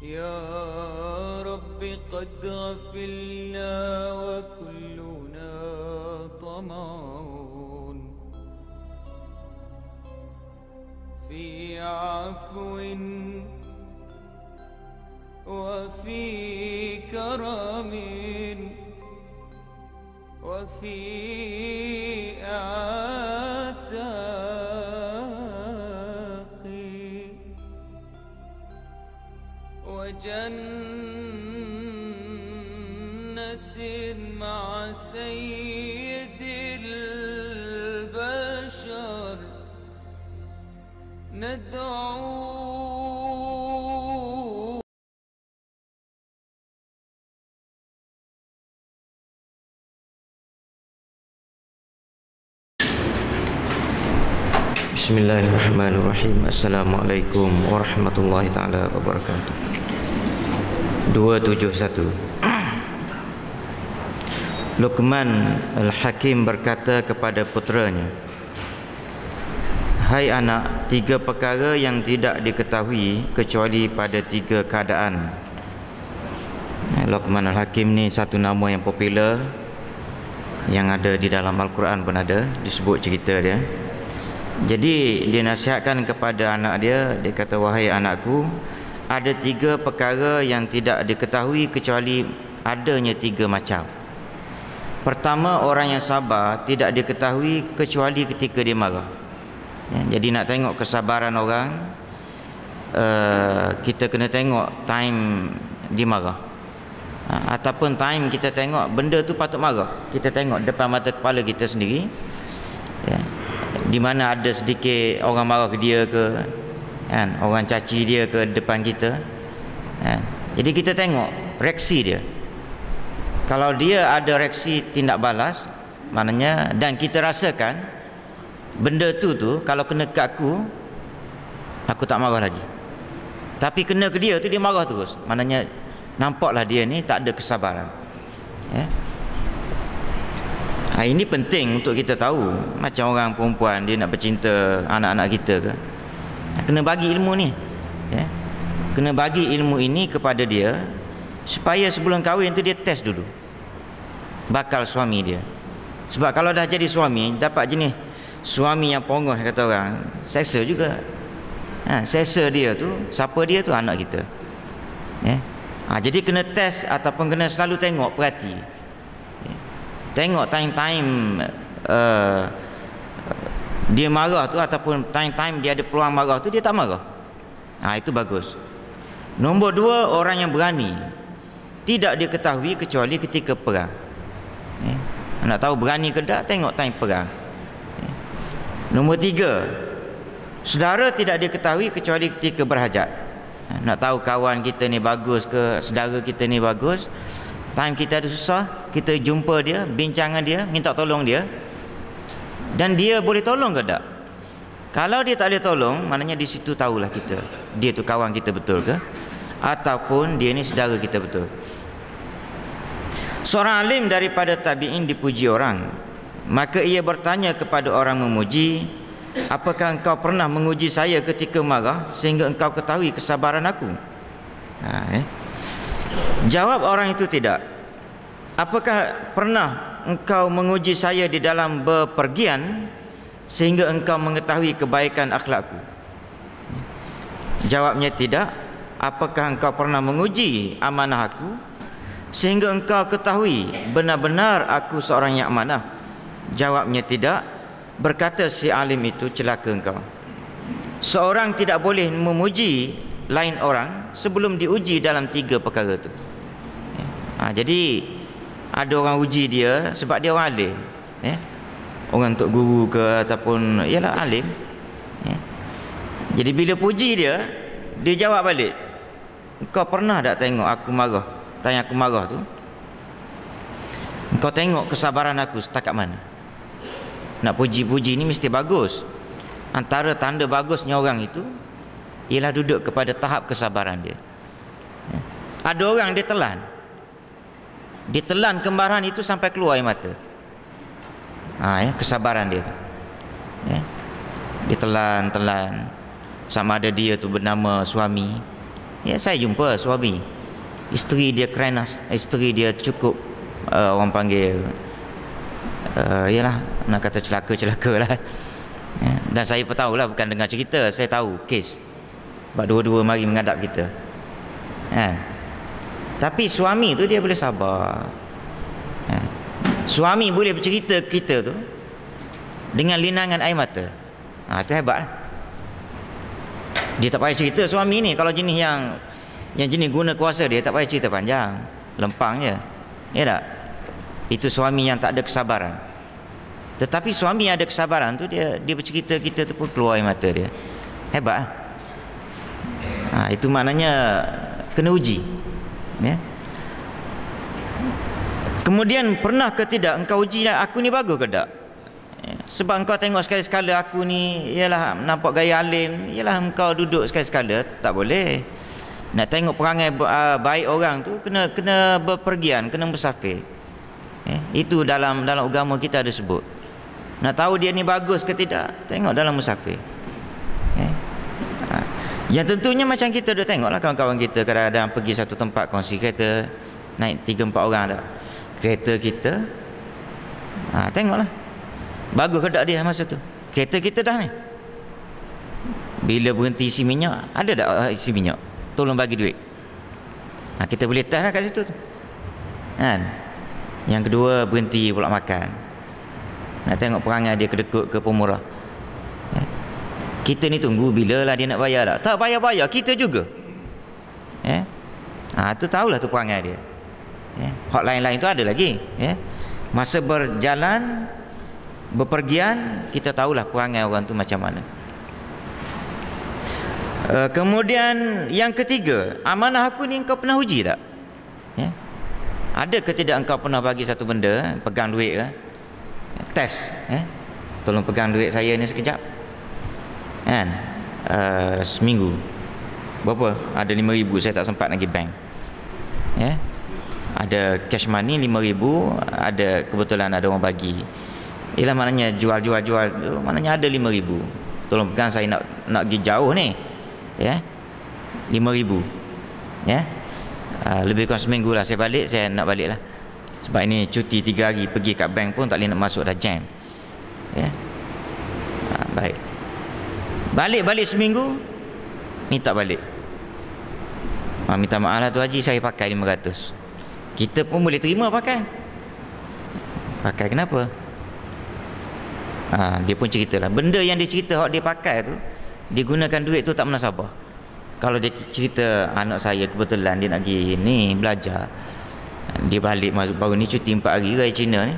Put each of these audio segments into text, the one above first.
يا رب قد غفلنا وكلنا طمع في عفو وفي كرم وفي عتاق وجنة مع سيد البشر ندعو. Bismillahirrahmanirrahim. Assalamualaikum warahmatullahi taala wabarakatuh. 271. Luqman Al-Hakim berkata kepada puteranya, "Hai anak, 3 perkara yang tidak diketahui kecuali pada 3 keadaan." Luqman Al-Hakim ni satu nama yang popular, yang ada di dalam Al-Quran pun ada disebut cerita dia. Jadi dia nasihatkan kepada anak dia, dia kata, "Wahai anakku, ada 3 perkara yang tidak diketahui kecuali adanya 3 macam. Pertama, orang yang sabar tidak diketahui kecuali ketika dia marah." Jadi nak tengok kesabaran orang, kita kena tengok time dia marah, ataupun time kita tengok benda tu patut marah, kita tengok depan mata kepala kita sendiri, di mana ada sedikit orang marah ke dia ke, kan, orang caci dia ke depan kita, kan. Jadi kita tengok reaksi dia. Kalau dia ada reaksi tindak balas, maknanya, dan kita rasakan benda tu kalau kena ke aku tak marah lagi, tapi kena ke dia tu dia marah terus, maknanya nampaklah dia ni tak ada kesabaran, ya. Ini penting untuk kita tahu. Macam orang perempuan dia nak bercinta anak-anak kita ke, kena bagi ilmu ni, ya. Kena bagi ilmu ini kepada dia, supaya sebelum kahwin tu dia test dulu bakal suami dia. Sebab kalau dah jadi suami, dapat jenis suami yang pongoh, kata orang, seksa juga. Seksa dia tu, siapa dia tu? Anak kita, ya. Jadi kena test, ataupun kena selalu tengok, perhati, tengok time-time dia marah tu, ataupun time-time dia ada peluang marah tu dia tak marah. Itu bagus. Nombor 2, orang yang berani tidak diketahui kecuali ketika perang. Nak tahu berani ke tak, tengok time perang. Nombor 3, saudara tidak diketahui kecuali ketika berhajat. Nak tahu kawan kita ni bagus ke, saudara kita ni bagus, time kita ada susah, kita jumpa dia, bincangan dia, minta tolong dia, dan dia boleh tolong ke tak? Kalau dia tak boleh tolong, maknanya di situ tahulah kita, dia tu kawan kita betul ke, ataupun dia ni saudara kita betul. Seorang alim daripada tabi'in dipuji orang, maka ia bertanya kepada orang memuji, "Apakah engkau pernah menguji saya ketika marah sehingga engkau ketahui kesabaran aku?" Jawab orang itu, "Tidak." "Apakah pernah engkau menguji saya di dalam bepergian sehingga engkau mengetahui kebaikan akhlakku?" Jawabnya, "Tidak." "Apakah engkau pernah menguji amanah aku sehingga engkau ketahui benar-benar aku seorang yang amanah?" Jawabnya, "Tidak." Berkata si alim itu, "Celaka engkau. Seorang tidak boleh memuji lain orang sebelum diuji dalam 3 perkara itu." Jadi ada orang uji dia sebab dia orang alim, orang untuk guru ke, ataupun ialah alim, Jadi bila puji dia, dia jawab balik, "Engkau pernah tak tengok aku marah? Tanya aku marah tu, engkau tengok kesabaran aku setakat mana?" Nak puji-puji ni mesti bagus. Antara tanda bagusnya orang itu ialah duduk kepada tahap kesabaran dia. Ada orang dia telan kemarahan itu sampai keluar air mata. Kesabaran dia tu, dia telan sama ada dia tu bernama suami, Ya, saya jumpa suami, isteri dia krenas, isteri dia cukup orang panggil yalah, nak kata celaka lah. Ya, dan saya pun tahulah, bukan dengar cerita, saya tahu kes. Sebab dua-dua mari menghadap kita. Ha. Tapi suami tu dia boleh sabar. Ha. Suami boleh bercerita kita tu dengan linangan air mata. Itu hebat lah. Dia tak payah cerita suami ni. Kalau jenis yang jenis guna kuasa, dia tak payah cerita panjang, lempang je. Ya tak? Itu suami yang tak ada kesabaran. Tetapi suami yang ada kesabaran tu, dia bercerita kita tu pun keluar air mata dia. Hebat lah. Itu maknanya kena uji. Ya. Kemudian, pernah ke tidak engkau uji aku ni bagus ke tak? Ya. Sebab engkau tengok sekali-sekala aku ni ialah nampak gaya alim, ialah engkau duduk sekali-sekala, tak boleh. Nak tengok perangai baik orang tu, kena berpergian, kena bersafir. Ya. Itu dalam agama kita ada sebut. Nak tahu dia ni bagus ke tidak, tengok dalam musafir. Ya. Yang tentunya macam kita dah tengoklah kawan-kawan kita kadang-kadang pergi satu tempat kongsi kereta, naik 3-4 orang dah. Kereta kita, tengoklah bagus ke tak dia masa tu. Kereta kita dah ni, bila berhenti isi minyak, ada tak isi minyak, tolong bagi duit. Kita boleh test lah kat situ tu. Kan? Yang kedua, berhenti pula makan. Nak tengok perangai dia kedekut ke pemurah. Kita ni tunggu bila lah dia nak bayar tak? Tak bayar-bayar, kita juga. Tu tahulah tu perangai dia. Hotline lain tu ada lagi. Masa berjalan, berpergian, kita tahulah perangai orang tu macam mana. Kemudian yang ketiga, amanah aku ni engkau pernah uji tak? Ada ke tidak engkau pernah bagi satu benda, pegang duit ke? Test. Tolong pegang duit saya ni sekejap. Kan? Seminggu berapa? Ada 5,000, saya tak sempat nak pergi bank. Ada cash money 5,000, ada kebetulan ada orang bagi. Ialah maknanya jual tu, maknanya ada 5,000. Tolong pegang, saya nak pergi jauh ni. 5,000. Lebih kurang seminggu lah saya balik, saya nak balik lah. Sebab ini cuti 3 hari, pergi kat bank pun tak boleh nak masuk, dah jam. Baik. Balik seminggu, minta balik. Minta maaf lah tu haji, saya pakai 500. Kita pun boleh terima pakai. Pakai kenapa? Dia pun ceritalah. Benda yang dia cerita, dia pakai tu, dia gunakan duit tu tak pernah sabar. Kalau dia cerita anak saya kebetulan dia nak pergi ni belajar, dia balik baru ni cuti 4 hari raya Cina ni.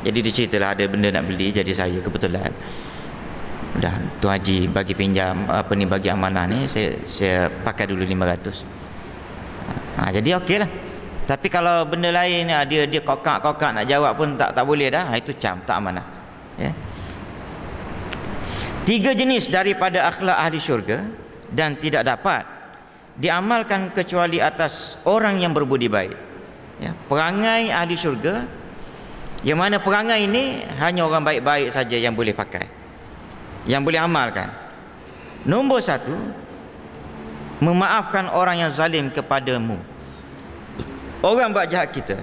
Jadi dia ceritalah ada benda nak beli, jadi saya kebetulan dah Tuan Haji bagi pinjam bagi amanah ni, saya pakai dulu 500. Jadi okey lah. Tapi kalau benda lain dia kokak nak jawab pun tak boleh dah, itu tak amanah. 3 jenis daripada akhlak ahli syurga dan tidak dapat diamalkan kecuali atas orang yang berbudi baik. Perangai ahli syurga, yang mana perangai ini hanya orang baik-baik saja yang boleh pakai, yang boleh amalkan. Nombor 1, memaafkan orang yang zalim kepadamu. Orang buat jahat kita,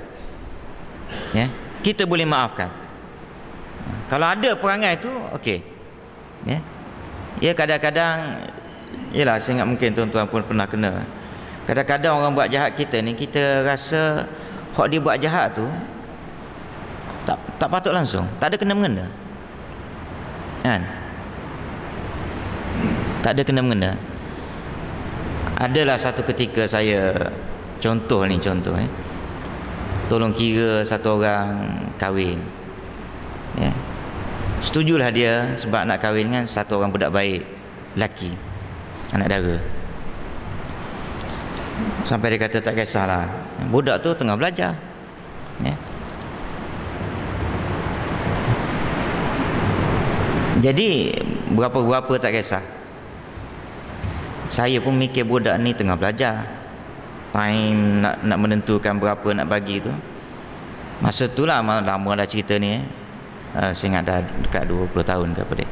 kita boleh maafkan. Kalau ada perangai tu, okey. Kadang-kadang, yalah, saya ingat mungkin tuan-tuan pun pernah kena. Kadang-kadang orang buat jahat kita ni, kita rasa hak dia buat jahat tu tak patut langsung, tak ada kena-mengena. Kan? Tak ada kena-mengena. Adalah satu ketika saya contoh, tolong kira satu orang kahwin. Setujulah dia sebab nak kahwin dengan satu orang budak baik, lelaki, anak dara. Sampai dia kata tak kisahlah, budak tu tengah belajar. Jadi berapa-berapa tak kisah. Saya pun mikir budak ni tengah belajar, time nak menentukan berapa nak bagi tu. Masa tu lah, lama dah cerita ni. Saya ingat dah dekat 20 tahun ke apa dia,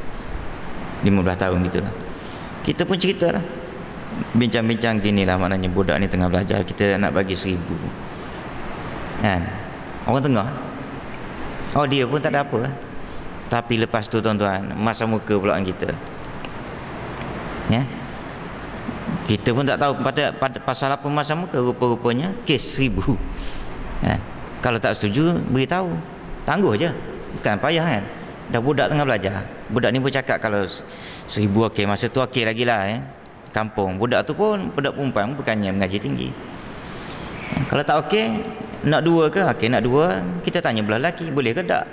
15 tahun gitu lah. Kita pun cerita lah, bincang-bincang gini lah, maknanya budak ni tengah belajar, kita nak bagi 1,000 kan, orang tengah, oh dia pun tak ada apa, tapi lepas tu tuan-tuan masa muka pula kita, ya, kita pun tak tahu pada pasal apa masa muka, rupa-rupanya kes 1,000 kan. Kalau tak setuju beritahu, tangguh je, bukan payah kan. Dah budak tengah belajar, budak ni pun cakap kalau 1,000 okey, masa tu okey lagi lah kampung. Budak tu pun budak perempuan, bukannya mengaji tinggi. Kalau tak okey, nak 2 ke? Okey, nak 2, kita tanya belah lelaki, boleh ke tak?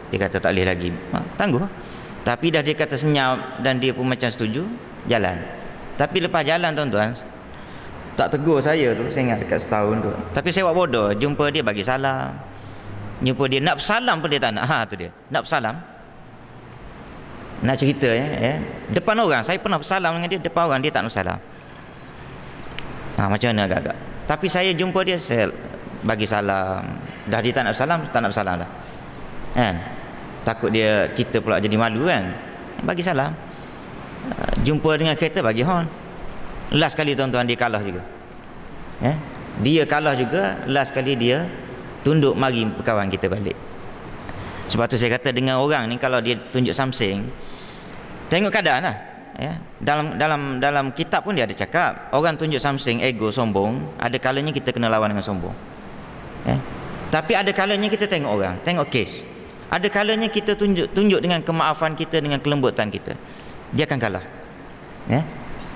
Dia kata tak boleh lagi, tangguh. Tapi dah dia kata senyap dan dia pun macam setuju, jalan. Tapi lepas jalan tuan-tuan, tak tegur saya tu, saya ingat dekat setahun tu. Tapi saya buat bodoh, jumpa dia bagi salam. Jumpa dia nak bersalam pun dia tak nak. Tu dia, nak bersalam. Nak cerita depan orang, saya pernah bersalam dengan dia depan orang, dia tak nak bersalam. Macam mana agak-agak. Tapi saya jumpa dia, saya bagi salam. Dah dia tak nak bersalam, tak nak bersalam lah kan. Takut dia, kita pula jadi malu kan. Bagi salam. Jumpa dengan kereta, bagi horn. Last kali tuan-tuan dia kalah juga. Dia kalah juga, last kali dia tunduk mari kawan kita balik. Sebab tu saya kata dengan orang ni, kalau dia tunjuk something, tengok keadaan lah. Dalam kitab pun dia ada cakap, orang tunjuk something, ego, sombong, ada kalanya kita kena lawan dengan sombong. Tapi ada kalanya kita tengok orang, tengok kes. Ada kalanya kita tunjuk dengan kemaafan kita, dengan kelembutan kita, dia akan kalah.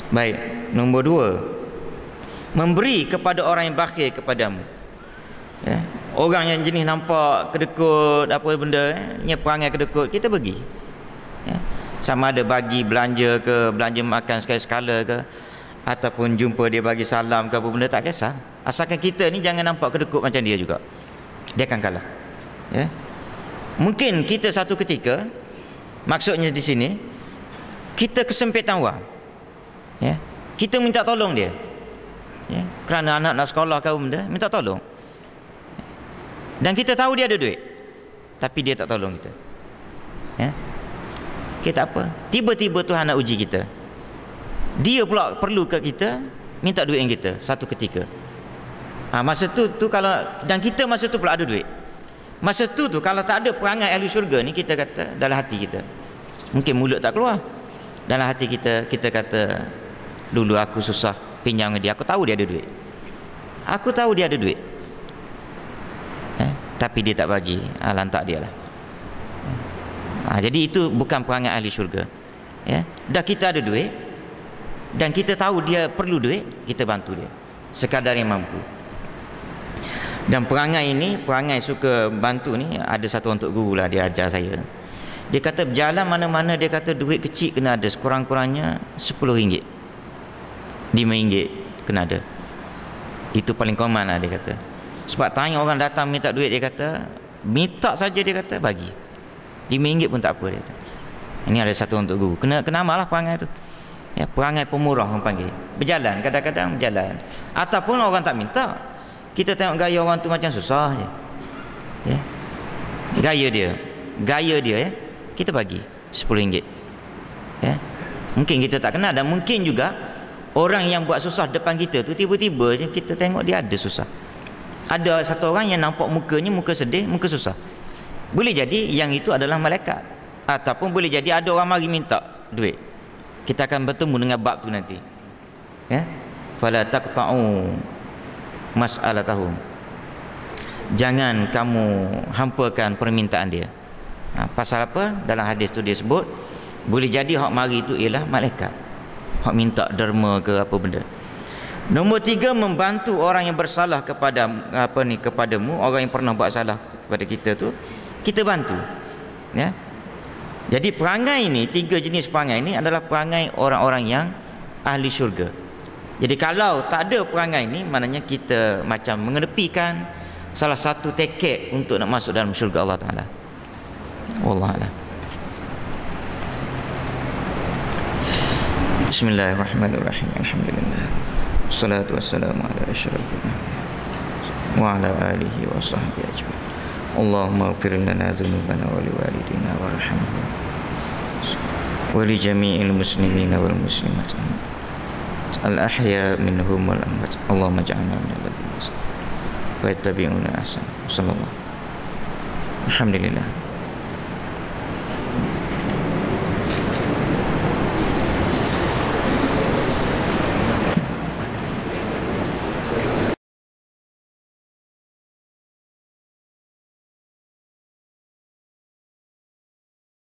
Baik, nombor 2, memberi kepada orang yang bakhil kepadamu. Orang yang jenis nampak kedekut, apa benda, perangai kedekut, kita bagi. Sama ada bagi belanja ke, belanja makan sekali-sekala ke, ataupun jumpa dia bagi salam ke apa benda, tak kisah. Asalkan kita ni jangan nampak kedekut macam dia juga, dia akan kalah. Mungkin kita satu ketika, maksudnya di sini, kita kesempitan wang, kita minta tolong dia, kerana anak nak sekolah ke apa benda, minta tolong. Dan kita tahu dia ada duit, tapi dia tak tolong kita. Kita apa? Tiba-tiba Tuhan nak uji kita. Dia pula perlu ke kita, minta duit dengan kita satu ketika. Masa tu kalau, dan kita masa tu pula ada duit. Masa tu kalau tak ada perangai ahli syurga ni, kita kata dalam hati kita, mungkin mulut tak keluar, dalam hati kita kata, dulu aku susah pinjam dengan dia, aku tahu dia ada duit, aku tahu dia ada duit, tapi dia tak bagi, lantak dia lah. Jadi itu bukan perangai ahli syurga. Dah kita ada duit dan kita tahu dia perlu duit, kita bantu dia sekadar yang mampu. Dan perangai ini, perangai suka bantu ni, ada satu untuk guru lah, dia ajar saya. Dia kata berjalan mana-mana, dia kata duit kecil kena ada, sekurang-kurangnya RM10, RM5 kena ada. Itu paling common lah dia kata. Sebab tanya orang datang minta duit, dia kata minta saja, dia kata bagi RM5 pun tak apa, dia kata. Ini ada satu untuk guru, kena amal lah perangai tu. Perangai pemurah orang panggil. Berjalan, kadang-kadang berjalan. Ataupun orang tak minta, kita tengok gaya orang tu macam susah je, gaya dia, kita bagi RM10. Mungkin kita tak kenal, dan mungkin juga orang yang buat susah depan kita tu, tiba-tiba je kita tengok dia ada susah. Ada satu orang yang nampak mukanya, muka sedih, muka susah. Boleh jadi yang itu adalah malaikat, ataupun boleh jadi ada orang mari minta duit. Kita akan bertemu dengan bab tu nanti. Fala taqta'u mas'alatahum, jangan kamu hampakan permintaan dia. Pasal apa? Dalam hadis tu dia sebut, boleh jadi hak mari itu ialah malaikat, hak minta derma ke apa benda. Nombor 3, membantu orang yang bersalah kepadamu, orang yang pernah buat salah kepada kita tu, kita bantu. Jadi perangai ini, 3 jenis perangai ini adalah perangai orang-orang yang ahli syurga. Jadi kalau tak ada perangai ini, maknanya kita macam mengedepikan salah satu tiket untuk nak masuk dalam syurga Allah Ta'ala. Wallahualam. Bismillahirrahmanirrahim. Alhamdulillah. Wassalatu wassalamu ala asyrafil anbiya wa ala alihi wa sahbihi ajma'in. Allahumma ighfir lana dhunubana wa liwalidina warhamhum wa li jami'il muslimina wal muslimat al-ahya minhum wal amwat. Allahumma ja'alna minal ladzina wa yattabi'una ahsan. Sallallahu. Alhamdulillah.